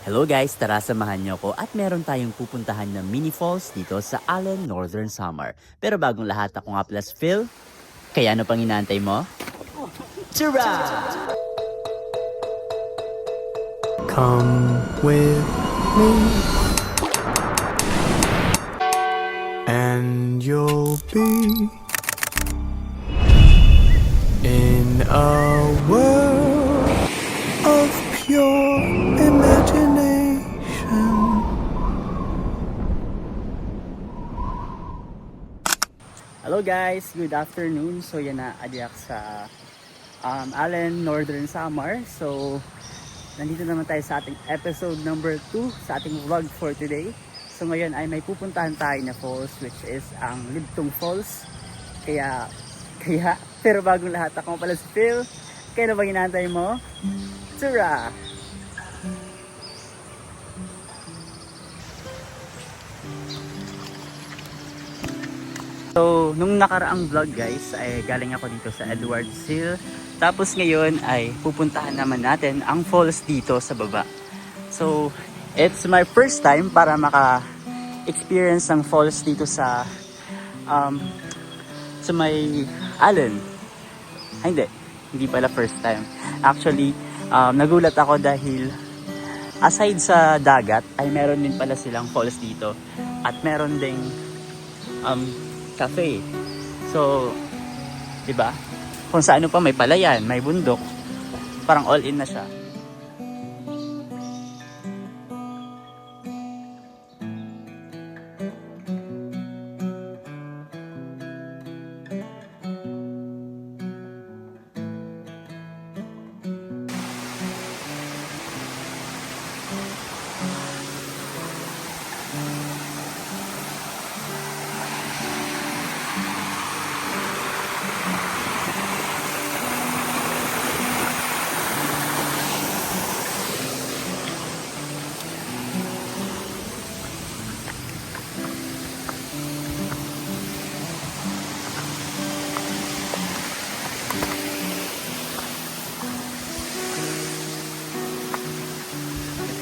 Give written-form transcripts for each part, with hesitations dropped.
Hello guys, tara samahan niyo ko at meron tayong pupuntahan na mini falls dito sa Allen, Northern Samar. Pero bagong lahat ako nga plus Phil, kaya ano pang inaantay mo? Tara! Come with me, and you'll be in a world of pure imagination. Hello guys, good afternoon. So yan na, adiak sa Allen, Northern Samar. So nandito naman tayo sa ating episode number 2 sa ating vlog for today. So ngayon ay may pupuntahan tayo na falls, which is ang Libtong Falls. Kaya, pero bagong lahat, ako pala si Phil. Kaya na ba inaantay mo? Tara! So, nung nakaraang vlog guys, ay galing ako dito sa Edwards Hill. Tapos ngayon ay pupuntahan naman natin ang falls dito sa baba. So, it's my first time para maka-experience ng falls dito sa may Allen. Ay, hindi pala first time. Actually, nagulat ako dahil aside sa dagat, ay meron din pala silang falls dito. At meron ding cafe. So, 'di ba? Kung sa ano pa may palayan, may bundok. Parang all in na siya.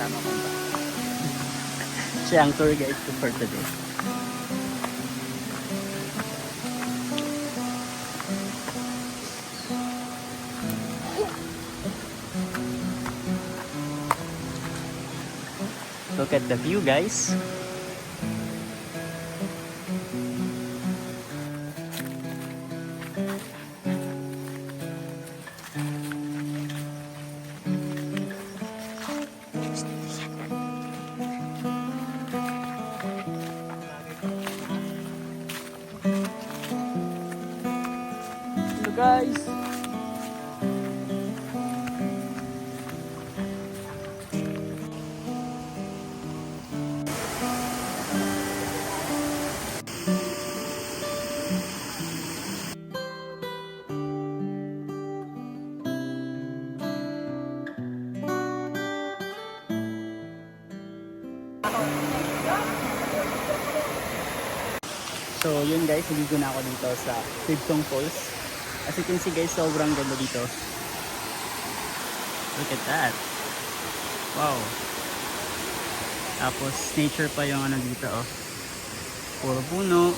Kasama ko ba? Siya ang tour guide ko for today. Look at the view guys. Hello guys. So yun guys, naligo na ako dito sa Libtong Falls. As you can see guys, sobrang ganda dito. Look at that. Wow. Tapos nature pa yung ano dito oh. Puro puno.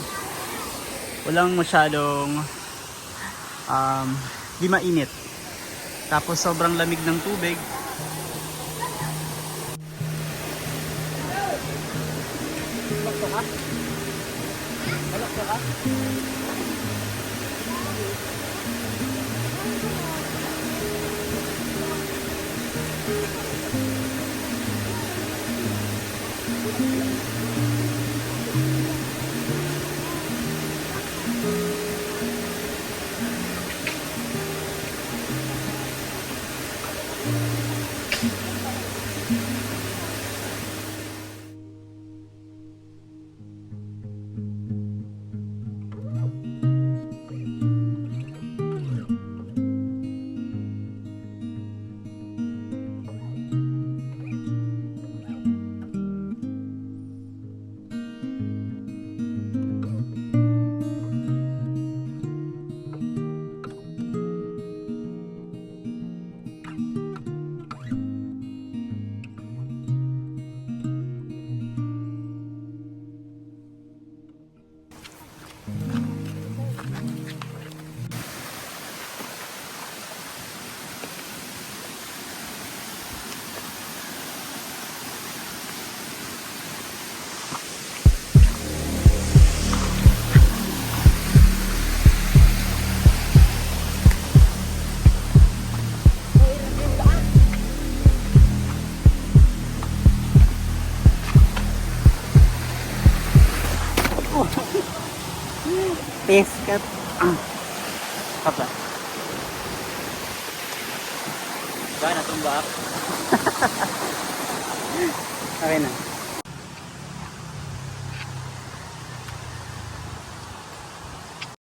Walang masyadong di mainit. Tapos sobrang lamig ng tubig. Bakto ka? Bakto ka? Katiis, kat. Papa. Ba, natumba ako. Okay na.